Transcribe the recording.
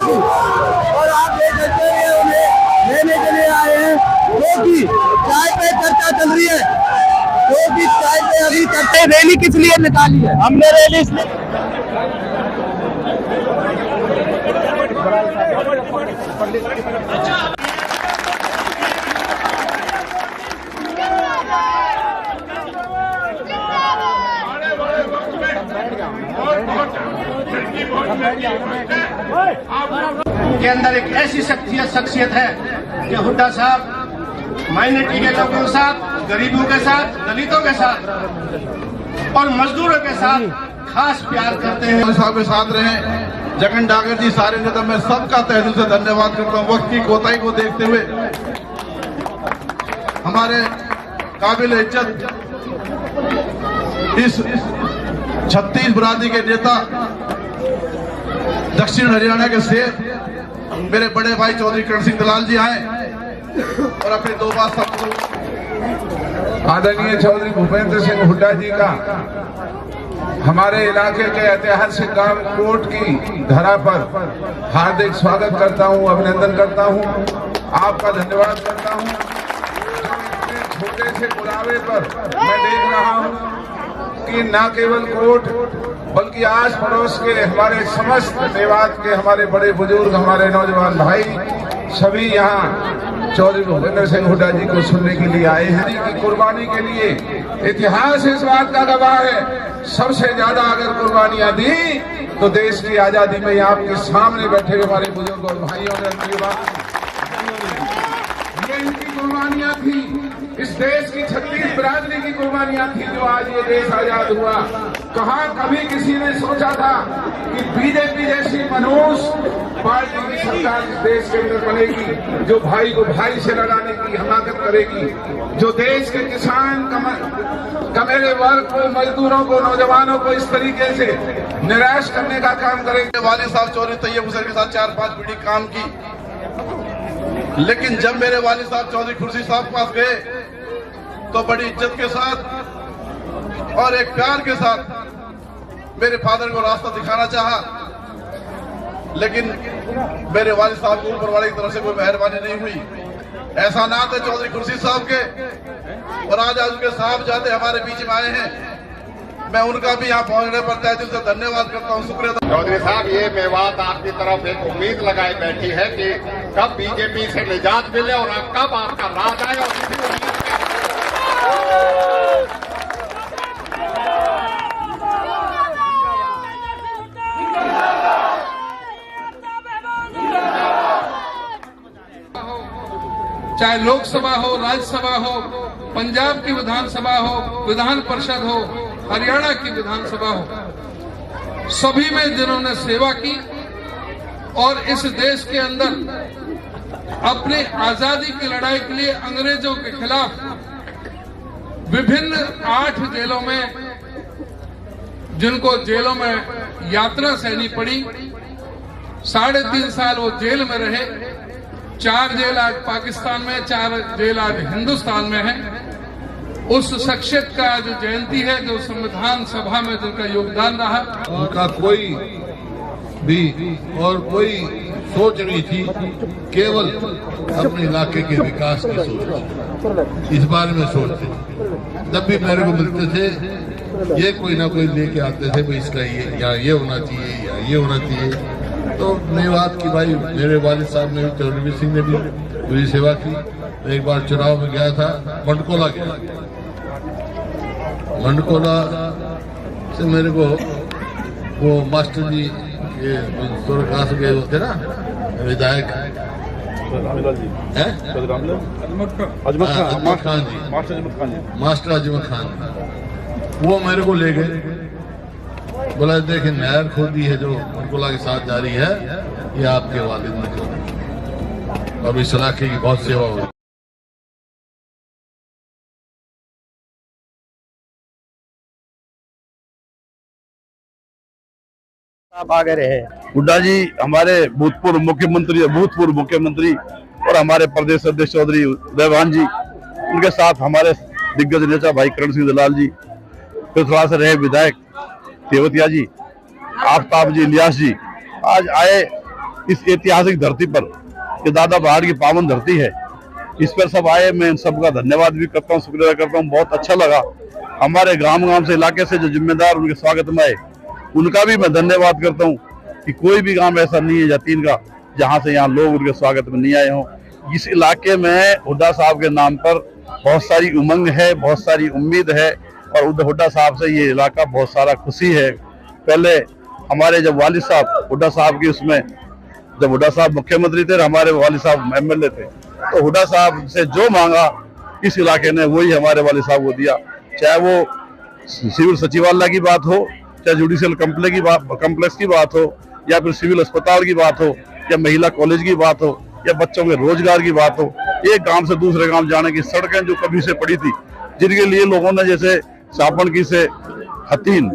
और आप देख सकते हैं ये उन्हें लेने के लिए आए हैं, क्योंकि चाय पे चर्चा चल रही है। क्योंकि चाय पे अभी चर्चा, रैली किस लिए निकाली है? हमने रैली इसलिए के अंदर एक ऐसी शख्सियत है कि हुड्डा साहब माइनॉरिटी के लोगों के साथ, गरीबों के साथ, दलितों के साथ और मजदूरों के साथ खास प्यार करते हैं। साहब के साथ रहे जगन डागर जी, सारे नेता, मैं सबका तहे दिल से धन्यवाद करता हूँ। वक्त की कोताही को देखते हुए हमारे काबिल इज्जत इस 36 बरादरी के नेता, दक्षिण हरियाणा के शेर मेरे बड़े भाई चौधरी करण सिंह दलाल जी आए और अपनी दो बात सबको। आदरणीय चौधरी भूपेंद्र सिंह हुड्डा जी का हमारे इलाके के ऐतिहासिक गांव कोट की धरा पर हार्दिक स्वागत करता हूं, अभिनंदन करता हूं, आपका धन्यवाद करता हूं। छोटे से बुलावे पर मैं देख रहा हूं कि न केवल कोट बल्कि आस पड़ोस के हमारे समस्त मेवात के हमारे बड़े बुजुर्ग, हमारे नौजवान भाई सभी यहाँ चौधरी भूपेंद्र सिंह हुड्डा जी को सुनने के लिए आए हैं। की कुर्बानी के लिए इतिहास इस बात का गवाह है, सबसे ज्यादा अगर कुर्बानियां दी तो देश की आजादी में आपके सामने बैठे हमारे बुजुर्ग और भाइयों ने ये इनकी कुर्बानियां थी, इस देश की 36 बिरादरी की कुर्बानियां थी जो आज ये देश आजाद हुआ। कहाँ कभी किसी ने सोचा था कि बीजेपी जैसी मनहूस पार्टी की सरकार इस देश के अंदर बनेगी, जो भाई को भाई से लड़ाने की हमाकत करेगी, जो देश के किसान कमेले वर्ग को, मजदूरों को, नौजवानों को इस तरीके से निराश करने का काम करेगी। वालिद साहब चौधरी तैयब हुसैन के साथ 4-5 पीढ़ी काम की, लेकिन जब मेरे वालिद साहब चौधरी खुर्शी साहब के पास गए तो बड़ी इज्जत के साथ और एक प्यार के साथ मेरे फादर को रास्ता दिखाना चाहा, लेकिन मेरे वालिद साहब को ऊपर वाले की तरफ से कोई मेहरबानी नहीं हुई। ऐसा ना थे चौधरी खुर्शी साहब के, और आज उनके साहब जाते हमारे बीच में आए हैं। मैं उनका भी यहाँ पहुंचने पर तहे दिल से धन्यवाद करता हूँ, शुक्रिया। चौधरी साहब, ये मेवात आपकी तरफ एक उम्मीद लगाई बैठी है कि कब बीजेपी से निजात मिले और कब आपका राज आए, और चाहे लोकसभा हो, राज्यसभा हो, पंजाब की विधानसभा हो, विधान परिषद हो, हरियाणा की विधानसभा हो, सभी में जिन्होंने सेवा की और इस देश के अंदर अपनी आजादी की लड़ाई के लिए अंग्रेजों के खिलाफ विभिन्न 8 जेलों में, जिनको जेलों में यात्रा सहनी पड़ी, 3.5 साल वो जेल में रहे। 4 जेल आज पाकिस्तान में, 4 जेल आज हिंदुस्तान में है। उस शख्सियत का जो जयंती है, जो संविधान सभा में जिनका योगदान रहा, उनका कोई भी और कोई सोच नहीं थी, केवल अपने इलाके के विकास की सोच, इस बारे में सोचते। जब भी मेरे को मिलते थे ये कोई ना कोई लेके आते थे, भाई इसका ये होना चाहिए या ये होना चाहिए। तो नई बात की भाई, मेरे वालिद साहब ने, चौधरी सिंह ने भी पूरी सेवा की। एक बार चुनाव में गया था, मंडकोला गया, मंडकोला से मेरे को वो मास्टर जी, ये कहाँ से गए होते ना विधायक अजमत खान जी, मास्टर अजमत खान, वो मेरे को ले गए, बोला देखिए नहर खोदी है जो मंडकोला के साथ जारी है, ये आपके वालिद ने खोदी, और इस इलाके की बहुत सेवा हुई। आप आगे रहे। हुड्डा जी हमारे भूतपूर्व मुख्यमंत्री और हमारे प्रदेश अध्यक्ष चौधरी देवान जी, उनके साथ हमारे दिग्गज नेता भाई करण सिंह दलाल जी, फिर थोड़ा से रहे विधायक तेवतिया जी, आफ्ताब जी, इलियास जी, आज आए इस ऐतिहासिक धरती पर, ये दादा पहाड़ की पावन धरती है, इस पर सब आए। मैं इन सबका धन्यवाद भी करता हूँ, शुक्रिया करता हूँ। बहुत अच्छा लगा। हमारे गांव से, इलाके से जो जिम्मेदार उनके स्वागत में आए, उनका भी मैं धन्यवाद करता हूँ कि कोई भी गांव ऐसा नहीं है जातीन का जहां से यहाँ लोग उनके स्वागत में नहीं आए हों। इस इलाके में हुड्डा साहब के नाम पर बहुत सारी उमंग है, बहुत सारी उम्मीद है, और हुड्डा साहब से ये इलाका बहुत सारा खुशी है। पहले हमारे जब वालिद साहब हुड्डा साहब की उसमें, जब हुड्डा साहब मुख्यमंत्री थे, हमारे वालिद साहब MLA थे, तो हुड्डा साहब से जो मांगा इस इलाके ने वही हमारे वालिद साहब को दिया। चाहे वो सिविल सचिवालय की बात हो, चाहे जुडिशियल कम्प्लेक्स की बात हो, या फिर सिविल अस्पताल की बात हो, या महिला कॉलेज की बात हो, या बच्चों के रोजगार की बात हो, एक गांव से दूसरे गांव जाने की सड़कें जो कभी से पड़ी थी, जिनके लिए लोगों ने जैसे सापन की से हतीन